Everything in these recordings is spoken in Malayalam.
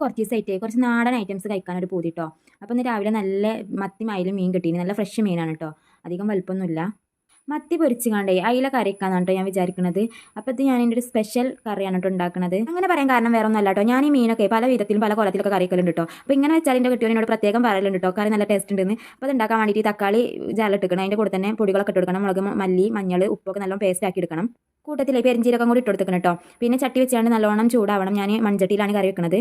കുറച്ച് ദിവസമായിട്ട് കുറച്ച് നാടൻ ഐറ്റംസ് കഴിക്കാനൊരു പൂതി കേട്ടോ. അപ്പോൾ ഇന്ന് രാവിലെ നല്ല മത്തി മയിലും മീൻ കിട്ടീന്. നല്ല ഫ്രഷ് മീനാണ് കേട്ടോ, അധികം വലുപ്പമൊന്നുമില്ല. മത്തി പൊരിച്ചുകാണ്ടേ അയില കറിക്കാന്നാണ് കേട്ടോ ഞാൻ വിചാരിക്കുന്നത്. അപ്പോൾ ഇത് ഞാൻ എൻ്റെ ഒരു സ്പെഷ്യൽ കറിയാണ് കേട്ടോ ഉണ്ടാക്കുന്നത്. അങ്ങനെ പറയാൻ കാരണം വേറെ ഒന്നുമല്ല കേട്ടോ, ഞാൻ ഈ മീനൊക്കെ പല വിധത്തിലും പല കോലത്തിലൊക്കെ കറിക്കലുണ്ട് കേട്ടോ. അപ്പോൾ ഇങ്ങനെ വെച്ചാൽ എൻ്റെ കുട്ടിയോട് പ്രത്യേകം പറയലുണ്ട് കേട്ടോ, കറി നല്ല ടേസ്റ്റ് ഉണ്ടെന്ന്. അപ്പോൾ അത് ഉണ്ടാക്കാൻ വേണ്ടിയിട്ട് തക്കാളി ജാലിട്ടിക്കണം, അതിൻ്റെ കൂടെ തന്നെ പൊടികളൊക്കെ ഇട്ടെടുക്കണം. മുളക്, മല്ലി, മഞ്ഞൾ, ഉപ്പൊക്കെ നല്ലോണം പേസ്റ്റ് ആക്കി എടുക്കണം. കൂട്ടത്തിൽ പെരിഞ്ചീരകം കൂടി ഇട്ടെടുക്കണം കേട്ടോ. പിന്നെ ചട്ടി വെച്ചാണ്ട് നല്ലോണം ചൂടാവണം. ഞാൻ മൺചട്ടിയിലാണ് കറി വെക്കുന്നത്.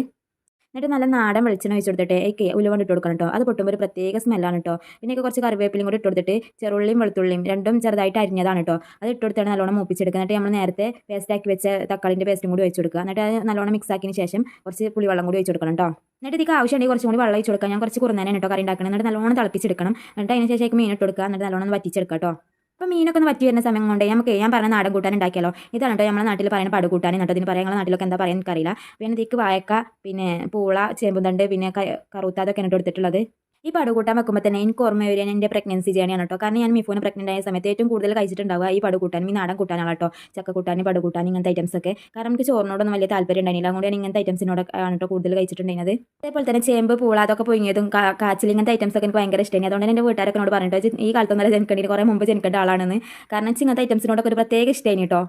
എന്നിട്ട് നല്ല നാടൻ വെളിച്ചെണ്ണ ഒഴിച്ച് കൊടുത്തിട്ട് ഉലുവ ഇട്ട് കൊടുക്കണം കേട്ടോ. അത് പൊട്ടുമ്പോൾ ഒരു പ്രത്യേക സ്മെല്ലാണ് കേട്ടോ. പിന്നെ കുറച്ച് കറിവേപ്പിലയും കൂടി ഇട്ട് കൊടുത്തിട്ട് ചെറുള്ളിയും വെളുത്തുള്ളിയും രണ്ടും ചെറുതായിട്ട് അരിഞ്ഞതാണ് കേട്ടോ. അത് ഇട്ട് കൊടുത്താണ് നല്ലോണം മൂപ്പിച്ചെടുക്കുക. എന്നിട്ട് നമ്മൾ നേരത്തെ പേസ്റ്റാക്കി വെച്ച തക്കാളിൻ്റെ പേസ്റ്റും കൂടി ഒഴിച്ച് കൊടുക്കുക. എന്നിട്ട് അത് നല്ലോണം മിക്സ് ആക്കിയതിന് ശേഷം കുറച്ച് പുളിവെള്ളം കൂടി ഒഴിച്ച് കൊടുക്കണം കേട്ടോ. എന്നിട്ട് ഇതിക്ക് ആവശ്യമുണ്ടെങ്കിൽ കുറച്ചും കൂടി വെള്ളം ഒഴിച്ച് കൊടുക്കുക. ഞാൻ കുറച്ച് കുറഞ്ഞാണ് കേട്ടോ കറി ഉണ്ടാക്കണം. എന്നിട്ട് നല്ലോണം തിളപ്പിച്ചെടുക്കണം. എന്നിട്ട് അതിന് ശേഷം മീൻ ഇട്ട് കൊടുക്കുക. എന്നിട്ട് നല്ലോണം വറ്റിച്ചെടുക്കുക കേട്ടോ. അപ്പോൾ മീനൊക്കെ ഒന്ന് വറ്റി വരുന്ന സമയം കൊണ്ട് നമുക്ക് ഞാൻ പറഞ്ഞ നാടൻ കൂട്ടാൻ ഉണ്ടാക്കിയാലോ. ഇതാണ് കേട്ടോ നമ്മുടെ നാട്ടിൽ പറയുന്ന പടുകൂട്ടാൻ എന്നിട്ട് ഇതിന് പറയാം. നിങ്ങളുടെ നാട്ടിലൊക്കെ എന്താ പറയുക എനിക്കറിയില്ല. പിന്നെ ഇതിക്ക് വായക്ക, പിന്നെ പൂള, ചേമ്പുന്തണ്ട്, പിന്നെ കറുത്ത അതൊക്കെ എന്നിട്ട് എടുത്തിട്ടുള്ളത്. ഈ പടുകൂട്ടാൻ വെക്കുമ്പോൾ തന്നെ എനിക്ക് ഓർമ്മ വരിക എൻ്റെ പ്രഗ്നൻസി ജേണിയാണ് കേട്ടോ. കാരണം ഞാൻ മിഫൂന് പ്രഗ്നൻ്റ് ആയ സമയത്ത് ഏറ്റവും കൂടുതൽ കഴിച്ചിട്ടുണ്ടാവുക ഈ പടുകൂട്ടാൻ, ഈ നാടൻ കൂട്ടാനാണ് കേട്ടോ. ചക്കക്കൂട്ടാൻ, പടുകൂട്ടാൻ, ഇങ്ങനത്തെ ഐറ്റംസ് ഒക്കെ. കാരണം എനിക്ക് ചോറിനോടൊന്നും വലിയ താല്പര്യം ഉണ്ടായില്ല. അതുകൊണ്ട് ഞാൻ ഇങ്ങനത്തെ ഐറ്റംസിനോട് ആണ് കേട്ടോ കൂടുതൽ കഴിച്ചിട്ടുണ്ടായിരുന്നത്. അതേപോലെ തന്നെ ചേമ്പ്, പൂള അതൊക്കെ പുഴുങ്ങിയതും കാച്ചിൽ, ഇങ്ങനത്തെ ഐറ്റംസ് ഒക്കെ എനിക്ക് ഭയങ്കര ഇഷ്ടമാണ്. അതുകൊണ്ട് എൻ്റെ വീട്ടുകാരൊക്കെ എന്നോട് പറഞ്ഞിട്ട് ഈ കാലത്തൊന്നും ജനിക്കേണ്ടി കുറേ മുമ്പ് ജനിക്കേണ്ട ആളാണെന്ന്. കാരണം ഇങ്ങനത്തെ ഐറ്റംസിനോടൊക്കെ ഒരു പ്രത്യേക ഇഷ്ടമാണ് കേട്ടോ.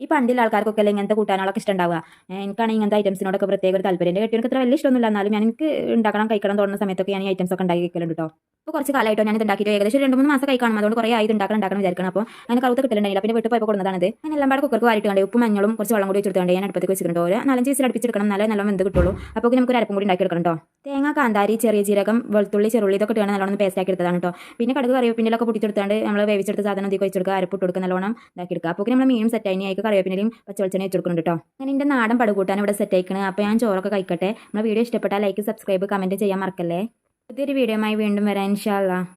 ഈ പണ്ടിൽ ആൾക്കാർക്കൊക്കെ അല്ലേ ഇങ്ങനത്തെ കൂട്ടാനുകളൊക്കെ ഇഷ്ടമുണ്ടാവുക. എനിക്കാണ് ഇങ്ങനത്തെ ഐറ്റംസിനോടൊക്കെ പ്രത്യേക ഒരു താല്പര്യം. എൻ്റെ കെട്ടിയവർക്ക് അത്ര വലിയ ഇഷ്ടമൊന്നുമില്ല, എന്നാലും എനിക്ക് ഉണ്ടാക്കണം കഴിക്കണം തോന്നുന്ന സമയത്തൊക്കെ ഞാൻ ഈ ഐറ്റംസ് ഒക്കെ ഉണ്ടാക്കി വെക്കലുണ്ട് കേട്ടോ. ഇപ്പോൾ കുറച്ച് കാലമായിട്ടോ ഞാൻ ഇത് ഉണ്ടാക്കിയിട്ട് ഏകദേശം 2-3 മാസം കഴിക്കണം. അതുകൊണ്ട് കുറേ ആയി ഉണ്ടാക്കണം വിചാരിക്കണം. അപ്പോൾ അങ്ങനെ കറുത്ത കിട്ടലുണ്ടായില്ല. പിന്നെ വീട്ടിൽ പോയപ്പോൾ കൊടുക്കുന്നതാണത്. ഞാൻ എല്ലാം പാടെ കുക്കർക്ക് വാരിട്ടുണ്ട്. ഉപ്പും മഞ്ഞളും കുറച്ച് വെള്ളം കൂടി വെച്ചെടുത്തുകൊണ്ട് ഞാൻ അടുപ്പത്തേക്ക് വെച്ചിട്ടുണ്ട്. ഒരു 4-5 വിസിൽ അടുപ്പിച്ചെടുക്കണം, നല്ല വെന്ത് കിട്ടുള്ളൂ. അപ്പോൾ നമുക്ക് ഒരു അരപ്പും കൂടി ഉണ്ടാക്കിയെടുക്കണം കേട്ടോ. തേങ്ങ, കാന്താരി, ചെറിയ ജീരകം, വെളുത്തുള്ളി, ചെറുള്ളി ഇതൊക്കെ ഇട്ടാണ് നല്ലോണം പേസ്റ്റ് ആക്കി എടുത്തതാണ് കേട്ടോ. പിന്നെ കടുക്, കറിവേപ്പിൻ്റെലൊക്കെ പൊട്ടിച്ചെടുത്താണ്ട് നമ്മൾ വേവിച്ചെടുത്ത സാധനം ഇതിൽ വെച്ചെടുക്കുക, അരപ്പിട്ട് കൊടുക്കുക, നല്ലോണം ഇതാക്കി എടുക്കുക. അപ്പോൾ നമ്മൾ മീനും സെറ്റ് ആയി ആയിക്ക് കറിവേപ്പിൻ്റെയും പച്ചവെളിച്ചെണ്ണ വെച്ചെടുക്കുന്നുണ്ട് കേട്ടോ. അങ്ങനെ എൻ്റെ നാടൻ പടുകൂട്ടാൻ ഇവിടെ സെറ്റ് ആയിക്കണം. അപ്പോൾ ഞാൻ ചോറൊക്കെ കഴിക്കട്ടെ. നമ്മുടെ വീഡിയോ ഇഷ്ടപ്പെട്ടാൽ ലൈക്ക്, സബ്സ്ക്രൈബ്, കമൻറ്റ് ചെയ്യാൻ മറക്കല്ലേ. പുതിയൊരു വീഡിയോയുമായി വീണ്ടും വരാം ഇൻഷാ അല്ലാ.